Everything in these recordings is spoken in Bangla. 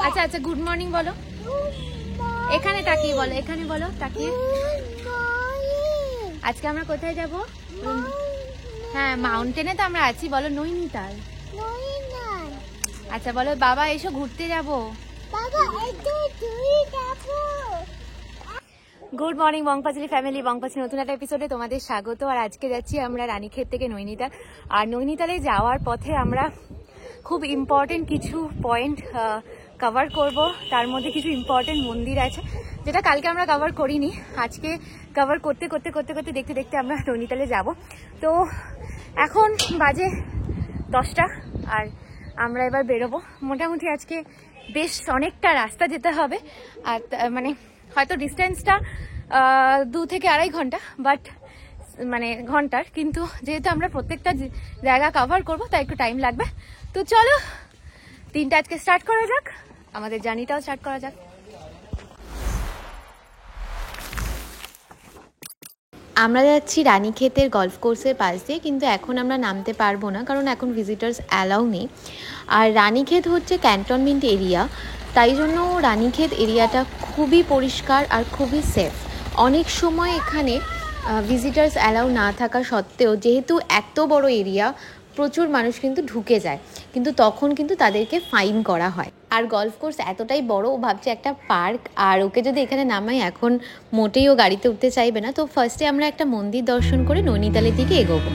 আচ্ছা আচ্ছা গুড মর্নিং বলো, এখানে তাকিয়ে বলো, এখানে বলো তাকিয়ে। আজকে আমরা কোথায় যাব? হ্যাঁ মাউন্টেনে তো আমরা আছি, বলো নৈনিতাল। আচ্ছা বলো বাবা এসো ঘুরতে যাব। গুড মর্নিং বংপাচলি ফ্যামিলি, বংপাচলি নতুন একটা এপিসোডে তোমাদের স্বাগত। আর আজকে যাচ্ছি আমরা রানীক্ষেত থেকে নৈনিতাল। আর নৈনিতালে যাওয়ার পথে আমরা খুব ইম্পর্টেন্ট কিছু পয়েন্ট কভার করব। তার মধ্যে কিছু ইম্পর্টেন্ট মন্দির আছে যেটা কালকে আমরা কভার করিনি, আজকে কভার করতে করতে করতে করতে দেখতে দেখতে আমরা নৈনিতালে যাব। তো এখন বাজে 10টা আর আমরা এবার বেরোবো। মোটামুটি আজকে বেশ অনেকটা রাস্তা যেতে হবে, আর মানে হয়তো ডিস্টেন্সটা 2 থেকে 2.5 ঘন্টা, বাট মানে ঘন্টার, কিন্তু যেহেতু আমরা প্রত্যেকটা জায়গা কভার করবো তাই একটু টাইম লাগবে। তো চলো দিনটা আজকে স্টার্ট করা যাক, আমাদের জার্নিটাও স্টার্ট করা যাক। আমরা যাচ্ছি রানীক্ষেতের গলফ কোর্সের পাশ দিয়ে, কিন্তু এখন আমরা নামতে পারবো না কারণ এখন ভিজিটার্স অ্যালাউ নেই। আর রানীক্ষেত হচ্ছে ক্যান্টনমেন্ট এরিয়া, তাই জন্য রানীক্ষেত এরিয়াটা খুবই পরিষ্কার আর খুবই সেফ। অনেক সময় এখানে ভিজিটার্স অ্যালাউ না থাকা সত্ত্বেও, যেহেতু এত বড় এরিয়া, প্রচুর মানুষ কিন্তু ঢুকে যায়, কিন্তু তখন কিন্তু তাদেরকে ফাইন করা হয়। আর গলফ কোর্স এতটাই বড়, ও ভাবছে একটা পার্ক, আর ওকে যদি এখানে নামাই এখন মোটেই ও গাড়িতে উঠতে চাইবে না। তো ফার্স্টে আমরা একটা মন্দির দর্শন করে নৈনিতালের দিকে এগোবো।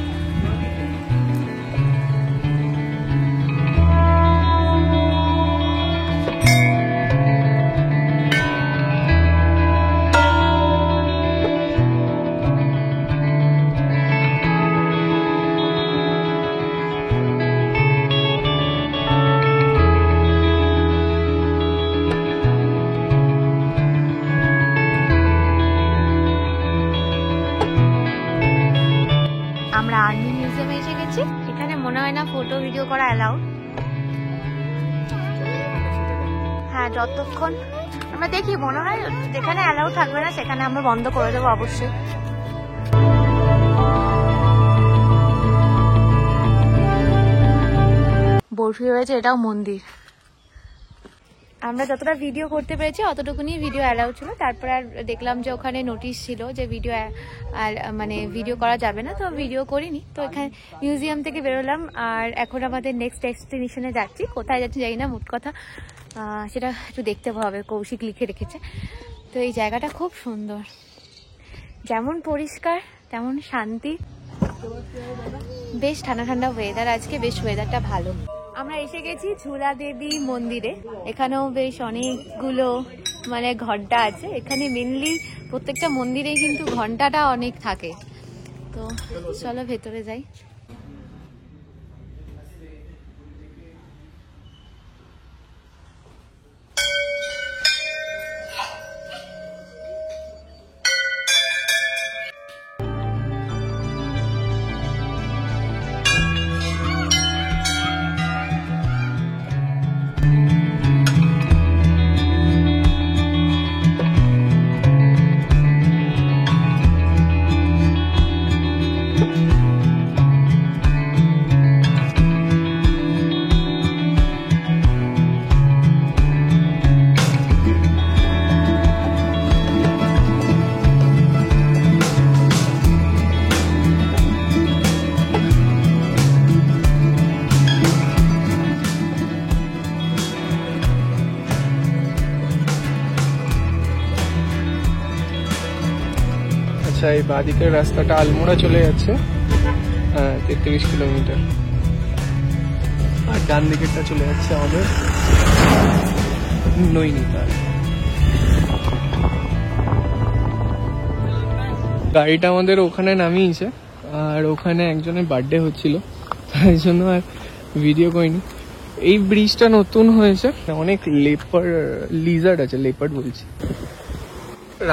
আমরা আর্মি মিউজিয়ামে এসে গেছি, এখানে মনে হয় না ফটো ভিডিও করা অ্যালাউ। হ্যাঁ যতক্ষণ আমরা দেখি মনে হয় যেখানে অ্যালাউ থাকবে না সেখানে আমরা বন্ধ করে দেবো অবশ্যই। বরফি হয়েছে, এটাও মন্দির। আমরা যতটা ভিডিও করতে পেরেছি অতটুকুনি ভিডিও অ্যালাউ ছিল, তারপর আর দেখলাম যে ওখানে নোটিশ ছিল যে ভিডিও মানে ভিডিও করা যাবে না, তো ভিডিও করিনি। তো এখানে মিউজিয়াম থেকে বেরোলাম আর এখন আমাদের নেক্সট ডেস্টিনেশনে যাচ্ছি। কোথায় যাচ্ছি জানি না, মোট কথা সেটা একটু দেখতে হবে, কৌশিক লিখে রেখেছে। তো এই জায়গাটা খুব সুন্দর, যেমন পরিষ্কার তেমন শান্তি, বেশ ঠান্ডা ঠান্ডা ওয়েদার আজকে, বেশ ওয়েদারটা ভালো। আমরা এসে গেছি ঝুলা দেবী মন্দিরে, এখানেও বেশ অনেকগুলো মানে ঘন্টা আছে। এখানে মেনলি প্রত্যেকটা মন্দিরে কিন্তু ঘন্টাটা অনেক থাকে। তো চলো ভেতরে যাই। এই বাঁদিকের রাস্তাটা আলমোড়া চলে যাচ্ছে 33 কিলোমিটার, আর ডান দিকেরটা চলে যাচ্ছে আমাদের নৈনিতাল। গাড়িটা আমাদের ওখানে নামিয়েছে, আর ওখানে একজনের বার্থডে হচ্ছিল, তাই জন্য আর ভিডিও করিনি। এই ব্রিজটা নতুন হয়েছে, অনেক লিজার্ড আছে, লেপার্ড বলছি।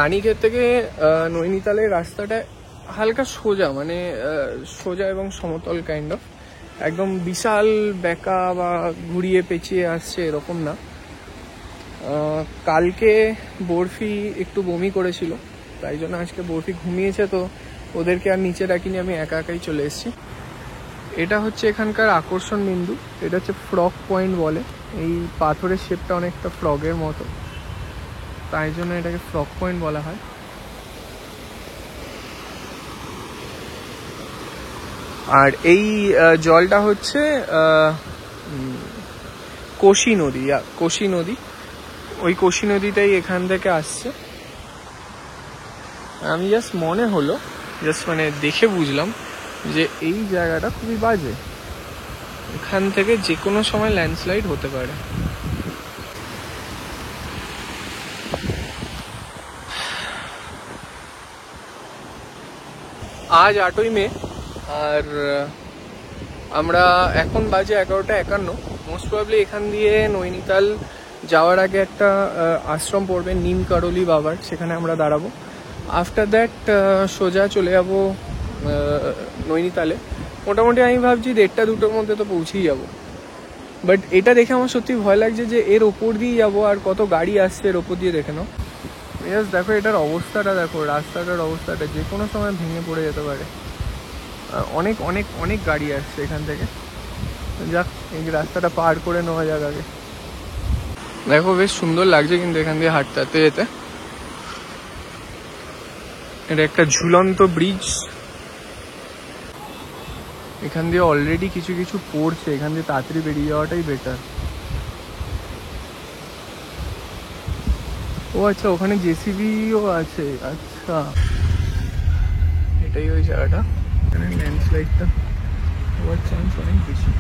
রানীক্ষেত থেকে নৈনিতালের রাস্তাটা হালকা সোজা, মানে সোজা এবং সমতল কাইন্ড অফ, একদম বিশাল বেঁকা বা ঘুরিয়ে পেঁচিয়ে আসছে এরকম না। কালকে বরফি একটু বমি করেছিল, তাই জন্য আজকে বরফি ঘুমিয়েছে, তো ওদেরকে আর নিচে রাখিনি, আমি একা একাই চলে এসেছি। এটা হচ্ছে এখানকার আকর্ষণ বিন্দু, এটা হচ্ছে ফ্রগ পয়েন্ট বলে। এই পাথরের শেপটা অনেকটা ফ্রগের মতো, তাই জন্য এটাকে ফ্রগ পয়েন্ট বলা হয়। আর এই জলটা হচ্ছে কোশি নদী, কোশি নদী, ওই কোশি নদীটাই এখান থেকে আসছে। আমি জাস্ট মনে হলো, জাস্ট মানে দেখে বুঝলাম যে এই জায়গাটা খুবই বাজে, এখান থেকে যে কোনো সময় ল্যান্ডস্লাইড হতে পারে। আজ 8ই মে, আর আমরা এখন বাজে 11:51। মোস্ট প্রবাবলি এখান দিয়ে নৈনিতাল যাওয়ার আগে একটা আশ্রম পড়বে নিম কারলি বাবার, সেখানে আমরা দাঁড়াবো। আফটার দ্যাট সোজা চলে যাবো নৈনিতালে। মোটামুটি আমি ভাবছি 1:30-2টোর মধ্যে তো পৌঁছেই যাবো। বাট এটা দেখে আমার সত্যি ভয় লাগছে যে এর ওপর দিয়ে যাবো, আর কত গাড়ি আসছে এর ওপর দিয়ে, দেখে নাও। জাস্ট দেখো এটার অবস্থাটা, দেখো রাস্তাটার অবস্থাটা, যে কোনো সময় ভেঙে পড়ে যেতে পারে। অনেক অনেক অনেক গাড়ি আসছে এখান থেকে। যাক, এই রাস্তাটা পার করে নেওয়া যাক আগে। দেখো বেশ সুন্দর লাগছে কিন্তু এখান দিয়ে হাঁটতে যেতে। এটা একটা ঝুলন্ত ব্রিজ, এখান দিয়ে অলরেডি কিছু কিছু পড়ছে, এখান দিয়ে তাড়াতাড়ি বেরিয়ে যাওয়াটাই বেটার। ও আচ্ছা, ওখানে জেসিবিও আছে। আচ্ছা, এটাই ওই জায়গাটা, এখানে ল্যান্ডস্লাইডটা হওয়ার চান্স অনেক বেশি।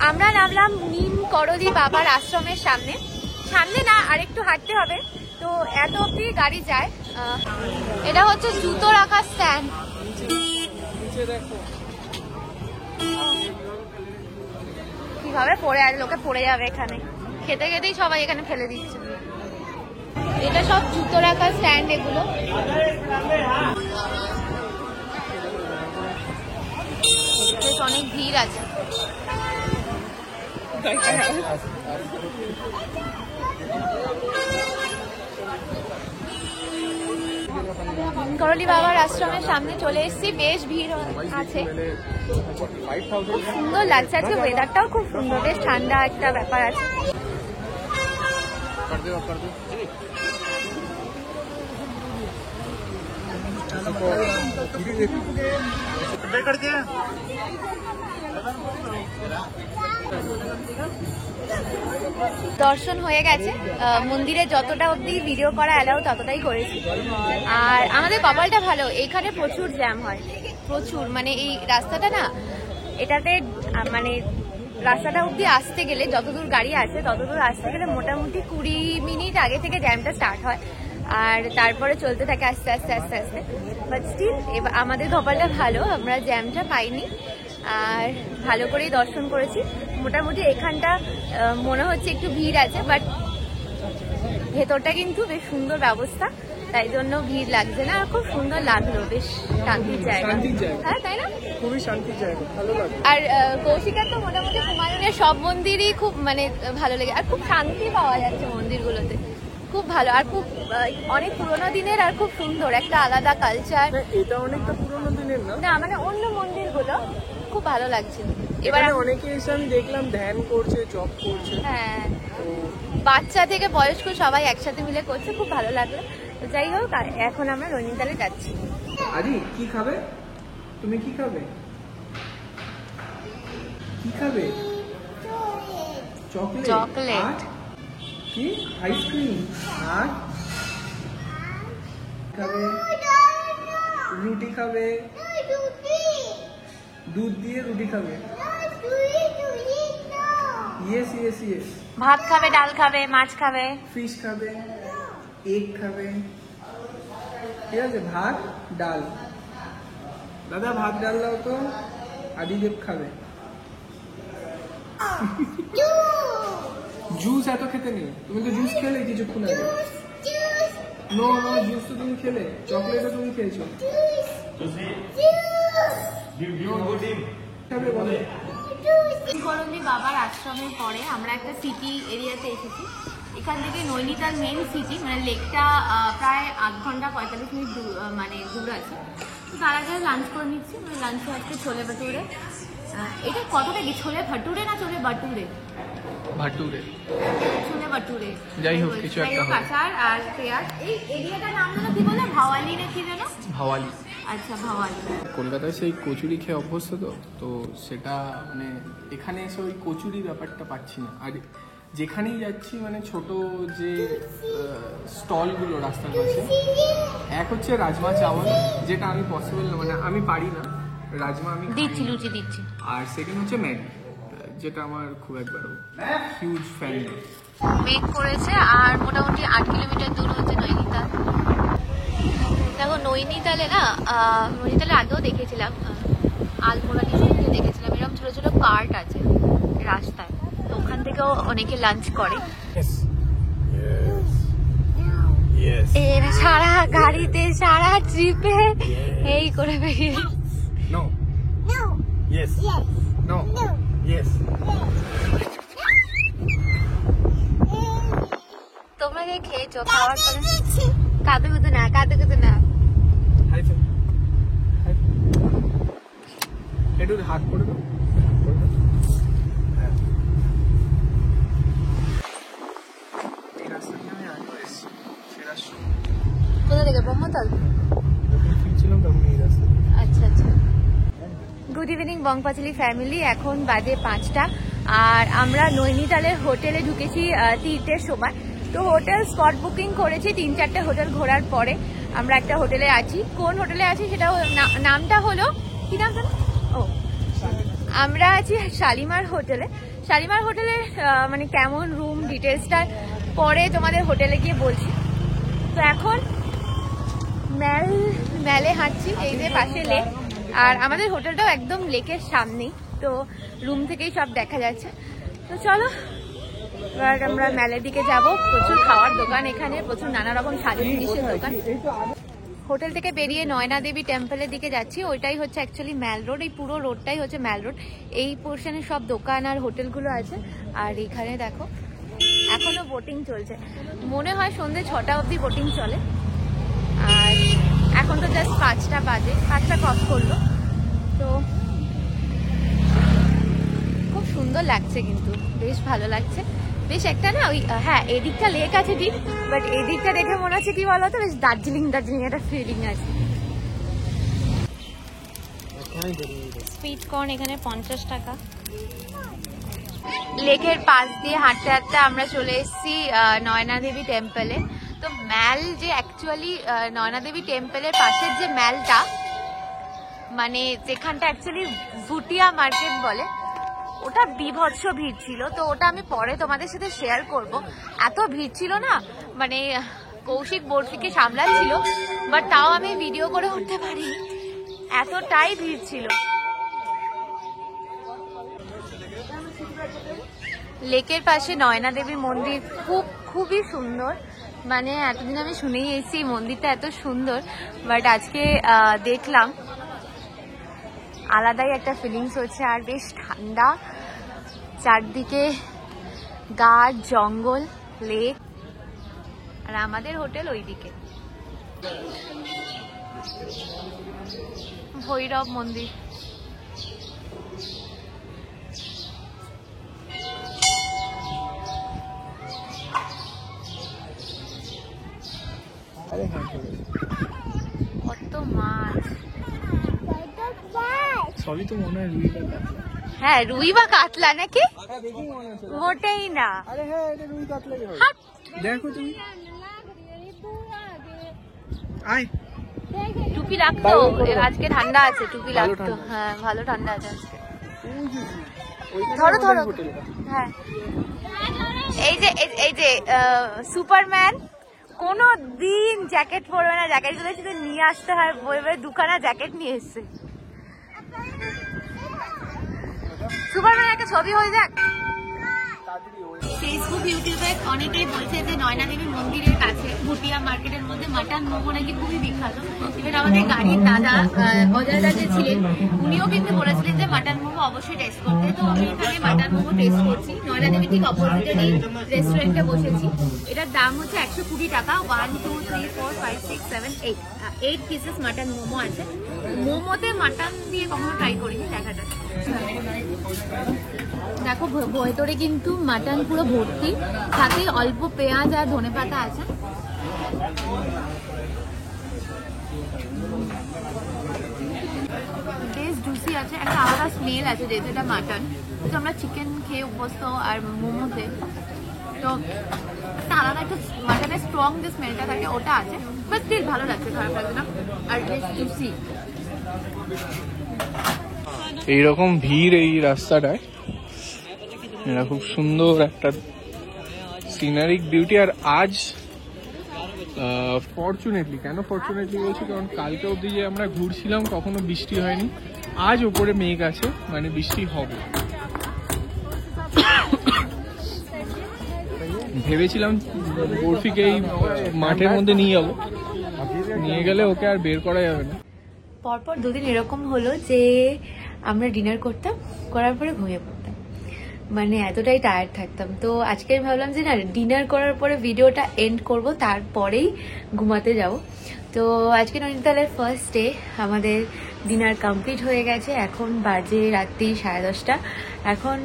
আমরা নামলাম নিম করলি বাবার আশ্রমের সামনে। সামনে না, আরেকটু হাঁটতে হবে, তো এত অব্দি গাড়ি যায়। এটা হচ্ছে জুতো রাখার স্ট্যান্ড। কিভাবে পড়ে আর লোকে পড়ে যাবে এখানে, খেতে খেতেই সবাই এখানে ফেলে দিচ্ছে। এটা সব জুতো রাখার স্ট্যান্ড এগুলো। বেশ অনেক ভিড় আছে। করলি বাবার আশ্রমের সামনে চলে এসেছি, বেশ ভিড় আছে, খুব সুন্দর লাগছে। আজকে ওয়েদারটাও খুব সুন্দর, বেশ ঠান্ডা একটা ব্যাপার আছে। দর্শন হয়ে গেছে, মন্দিরে যতটা অবধি ভিডিও করা অ্যালাউ ততটাই করেছি। আর আমাদের কপালটা ভালো, এখানে প্রচুর জ্যাম হয়, প্রচুর। মানে এই রাস্তাটা না, এটাতে মানে রাস্তাটা অবধি আসতে গেলে, যতদূর গাড়ি আছে ততদূর আসতে গেলে মোটামুটি 20 মিনিট আগে থেকে জ্যামটা স্টার্ট হয়, আর তারপরে চলতে থাকে আস্তে আস্তে আস্তে আস্তে। বাট স্টিল আমাদের কপালটা ভালো, আমরা জ্যামটা পাইনি, আর ভালো করেই দর্শন করেছি। মোটামুটি এখানটা মনে হচ্ছে একটু ভিড় আছে, বাট ভেতরটা কিন্তু বেশ সুন্দর ব্যবস্থা, তাই জন্য ভিড় লাগছে না। আর খুব সুন্দর লাগলো, বেশ শান্তির জায়গা। হ্যাঁ, তাই না? খুবই শান্তির জায়গা, ভালো লাগে। আর কৌশিকার তো মোটামুটি হুমায়ুনের সব মন্দিরই খুব মানে ভালো লাগে, আর খুব শান্তি পাওয়া যাচ্ছে মন্দিরগুলোতে, খুব ভালো। আর খুব অনেক পুরোনো দিনের, আর খুব সুন্দর একটা আলাদা কালচার। এটা অনেকটা পুরোনো দিনের না, মানে অন্য মন্দিরগুলো খুব ভালো লাগছে। এবার অনেকে এসে আমি দেখলাম ধ্যান করছে, জপ করছে। হ্যাঁ, বাচ্চা থেকে বয়স্ক সবাই একসাথে মিলে করছে, খুব ভালো লাগলো। তো যাই হোক, এখন আমরা নৈনিতালে যাচ্ছি। আদি, কি খাবে তুমি? কি খাবে? কি খাবে? চকলেট। চকলেট। কি? আইসক্রিম। আর খাবে? রুটি খাবে? দুধ দিয়ে রুটি খাবে? Yes yes yes. ভাত খাবে, ডাল খাবে, মাছ খাবে, ফিশ খাবে, এগ খাবে। ঠিক আছে, ভাত ডাল। দাদা ভাত ডাল দাও তো। আদিদেব খাবে। জুস এত খেতে নেই, তুমি তো জুস খেলে কিছুক্ষণ আগে। নো নো, জুস তো তুমি খেলে, চকলেটও তুমি খেয়েছো। খাবে বলো। করলি বাবার আশ্রমের পরে আমরা একটা সিটি এরিয়াতে এসেছি, এখান থেকে নৈনিতাল মেন সিটি মানে লেকটা প্রায় 8 ঘন্টা 45 মিনিট মানে দূর আছে। তো তার আগে লাঞ্চ করে নিচ্ছি। লাঞ্চে আজকে ছোলে ভাটুরে। এটা কতটা কি ছোলে ভাটুরে না ছোলে বাটুরে? ভাটুরে, ছোলে ভাটুরে যাই হোক কিছু একটা হবে। আচার আর পেঁয়াজ। এই এরিয়াটার নাম যেন কি বলে, ভাওয়ালি না কি যেন? ভাওয়ালি। আচ্ছা, ভাওয়ালি। কলকাতায় সেই কচুরি খেয়ে অভ্যস্ত, তো সেটা মানে এখানে এসে ওই কচুরি ব্যাপারটা পাচ্ছি না। আর যেখানেই যাচ্ছি মানে ছোট যে স্টলগুলো রাস্তার পাশে, এক হচ্ছে রাজমা চাওয়াল, যেটা আমি পসিবল মানে আমি পারি না, রাজমা আমি দিচ্ছি, লুচি দিচ্ছি। আর সেকেন্ড হচ্ছে ম্যাগি, যেটা আমার খুব একবারও হিউজ ফ্যান। মেঘ করেছে আর মোটামুটি 8 কিলোমিটার দূর হচ্ছে নৈনিতাল। দেখো নৈনিতালে না, নৈনিতালে আগেও দেখেছিলাম, আলমোড়া নিচে দেখেছিলাম এরকম ছোট ছোট কার্ট আছে রাস্তায়, তো ওখান থেকেও অনেকে লাঞ্চ করে। সারা গাড়িতে সারা ট্রিপে এই করে বেরিয়ে তোমরা যে খেয়েছো খাওয়ার পরে কাঁদে কুদে না, কাঁদে কুদে না। একটু হাত করে দাও। কোথা থেকে? ব্রহ্মতাল? আচ্ছা আচ্ছা। গুড ইভিনিং বংপাঁচালী ফ্যামিলি, এখন বাজে 5টা আর আমরা নৈনিতালের হোটেলে ঢুকেছি তীর্থের সময়। তো হোটেল স্পট বুকিং করেছি 3-4টে হোটেল ঘোরার পরে আমরা একটা হোটেলে আছি। কোন হোটেলে আছি সেটা নামটা হলো কি নাম জানো? ও, আমরা আছি শালিমার হোটেলে। শালিমার হোটেলে মানে কেমন রুম ডিটেলসটা পরে তোমাদের হোটেলে গিয়ে বলছি। তো এখন ম্যালে হাঁটছি, এই যে পাশে লেক, আর আমাদের হোটেলটাও একদম লেকের সামনেই, তো রুম থেকেই সব দেখা যাচ্ছে। তো চলো এবার আমরা ম্যালের দিকে যাব। প্রচুর খাওয়ার দোকান এখানে, প্রচুর নানা রকম সাজের জিনিসের দোকান। হোটেল থেকে বেরিয়ে নয়না দেবী টেম্পলের দিকে যাচ্ছি, ওইটাই হচ্ছে অ্যাকচুয়ালি ম্যাল রোড। এই পুরো রোডটাই হচ্ছে ম্যাল রোড। এই পোর্শনে সব দোকান আর হোটেলগুলো আছে। আর এখানে দেখো এখনো বোটিং চলছে, মনে হয় সন্ধ্যে 6টা অবধি বোটিং চলে। আর এখন তো জাস্ট 5টা বাজে, 5টা ক্রস করলো। তো খুব সুন্দর লাগছে, কিন্তু বেশ ভালো লাগছে। বেশ একটা না ওই, হ্যাঁ এদিকটা লেক আছে ঠিক, বাট এদিকটা দেখে মনে হচ্ছে কি বলতো, বেশ দার্জিলিং দার্জিলিং একটা ফিলিং আছে। সুইট কর্ন এখানে 50 টাকা। লেকের পাশ দিয়ে হাঁটতে হাঁটতে আমরা চলে এসেছি নয়না দেবী টেম্পলে। তো ম্যাল যে অ্যাকচুয়ালি নয়না দেবী টেম্পলের পাশের যে ম্যালটা, মানে যেখানটা অ্যাকচুয়ালি ভুটিয়া মার্কেট বলে, ওটা বিভৎস ভিড় ছিল। তো ওটা আমি পরে তোমাদের সাথে শেয়ার করব। এত ভিড় ছিল না, মানে কৌশিক বর্ফিকে সামলাচ্ছিল, বাট তাও আমি ভিডিও করে উঠতে পারিনি, এতটাই ভিড় ছিল। লেকের পাশে নয়না দেবী মন্দির খুবই সুন্দর। মানে এতদিন আমি শুনেই এসেছি মন্দিরটা এত সুন্দর, বাট আজকে দেখলাম, আলাদাই একটা ফিলিংস হচ্ছে। আর বেশ ঠান্ডা, চারদিকে গাছ, জঙ্গল, লেক, আর আমাদের হোটেল ওইদিকে। ভৈরব মন্দির। কত মাছ, সবই তো মনে হয় রুই বা কাতলা। হ্যাঁ রুই বা কাতলা নাকি, মোটেই না। দেখো তুমি আয়, টুপি রাখতো, আজকে ঠান্ডা আছে, টুপি রাখতো। হ্যাঁ ভালো ঠান্ডা আছে আজকে। ধরো ধরো, হ্যাঁ এই যে সুপারম্যান কোনো দিন জ্যাকেট পরবে না, জ্যাকেট গুলো শুধু নিয়ে আসতে হয়, বইবে দুখানা জ্যাকেট নিয়ে এসছে। সুপারম্যান একটা ছবি হয়ে যাক। ফেসবুক ইউটিউবে অনেকেই বলছে যে নয়না দেবী মন্দিরের কাছে ভুটিয়া মার্কেটের মধ্যে মাটন মোমো নাকি খুবই বিখ্যাত। এবার আমাদের গাড়ির দাদা অজয়দা যে ছিলেন, উনিও কিন্তু বলেছিলেন যে মাটন মোমো অবশ্যই টেস্ট করতে। তো আমি এখানে মাটন মোমো টেস্ট করছি। নয়না দেবী ঠিক অপোজিটে এই রেস্টুরেন্টে বসেছি। এটার দাম হচ্ছে 120 টাকা। 1 2 3 4 5 6 7 8 পিসেস মাটন মোমো আছে। মোমোতে মাটন দিয়ে কখনো ট্রাই করিনি, দেখা যাক। দেখো ভেতরে কিন্তু মাটন পুরো ভর্তি, সাথে অল্প পেঁয়াজ আর ধনেপাতা আছে। বেশ জুসি আছে, একটা আলাদা স্মেল আছে যেহেতু এটা মাটন। তো আমরা চিকেন খেয়ে অভ্যস্ত আর মোমোতে, তো একটা আলাদা একটা মাটনের স্ট্রং যে স্মেলটা থাকে ওটা আছে, বাট স্টিল ভালো লাগছে, খারাপ লাগছে না। আর বেশ জুসি। এইরকম ভিড় এই রাস্তাটায়, এটা খুব সুন্দর একটা সিনারিক বিউটি। আর আজ ফরচুনেটলি, কেন ফরচুনেটলি বলছি, কারণ কালকে অবধি যে আমরা ঘুরছিলাম কখনো বৃষ্টি হয়নি। আজ ওপরে মেঘ আছে, মানে বৃষ্টি হবে। ভেবেছিলাম বরফিকে এই মাঠের মধ্যে নিয়ে যাবো, নিয়ে গেলে ওকে আর বের করা যাবে না। পরপর দুদিন এরকম হলো যে আমরা ডিনার করতাম, করার পরে ঘুমিয়ে পড়তাম, মানে এতটাই টায়ার্ড থাকতাম। তো আজকে আমি ভাবলাম যে না, ডিনার করার পরে ভিডিওটা এন্ড করব, তারপরেই ঘুমাতে যাব। তো আজকে নৈনিতালের ফার্স্ট ডে, আমাদের ডিনার কমপ্লিট হয়ে গেছে। এখন বাজে রাত্রি 10:30। এখন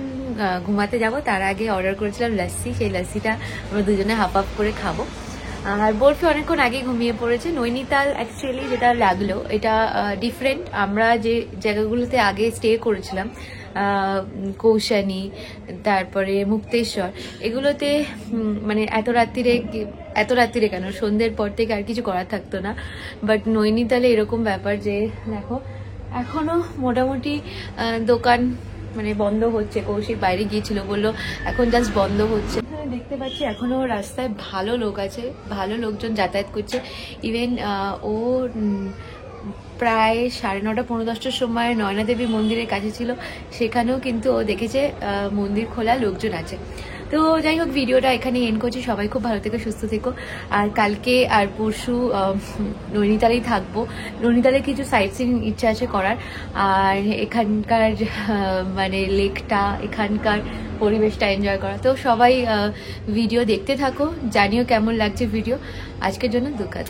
ঘুমাতে যাব। তার আগে অর্ডার করেছিলাম লস্যি, সেই লস্যিটা আমরা দুজনে হাফ হাফ করে খাবো। আর বরফি অনেকক্ষণ আগে ঘুমিয়ে পড়েছে। নৈনিতাল অ্যাকচুয়ালি যেটা লাগলো, এটা ডিফারেন্ট। আমরা যে জায়গাগুলোতে আগে স্টে করেছিলাম, কৌশানি, তারপরে মুক্তেশ্বর, এগুলোতে মানে এত রাত্রিরে কেন, সন্ধ্যের পর থেকে আর কিছু করার থাকতো না। বাট নৈনিতালে এরকম ব্যাপার যে দেখো এখনো মোটামুটি দোকান মানে বন্ধ হচ্ছে। কৌশিক বাইরে গিয়েছিল, বললো এখন জাস্ট বন্ধ হচ্ছে। দেখতে পাচ্ছি এখনো রাস্তায় ভালো লোক আছে, ভালো লোকজন যাতায়াত করছে। ইভেন ও প্রায় 9:30 পৌনে 10টার সময় নয়না দেবী মন্দিরের কাছে ছিল, সেখানেও কিন্তু ও দেখেছে মন্দির খোলা, লোকজন আছে। তো যাই হোক, ভিডিওটা এখানে এন্ড করছি। সবাই খুব ভালো থেকো, সুস্থ থেকো। আর কালকে আর পরশু নৈনিতালেই থাকবো। নৈনিতালে কিছু সাইট সিইং ইচ্ছা আছে করার, আর এখানকার মানে লেকটা, এখানকার পরিবেশটা এনজয় করা। তো সবাই ভিডিও দেখতে থাকো, জানিও কেমন লাগছে ভিডিও। আজকের জন্য দুঃখা।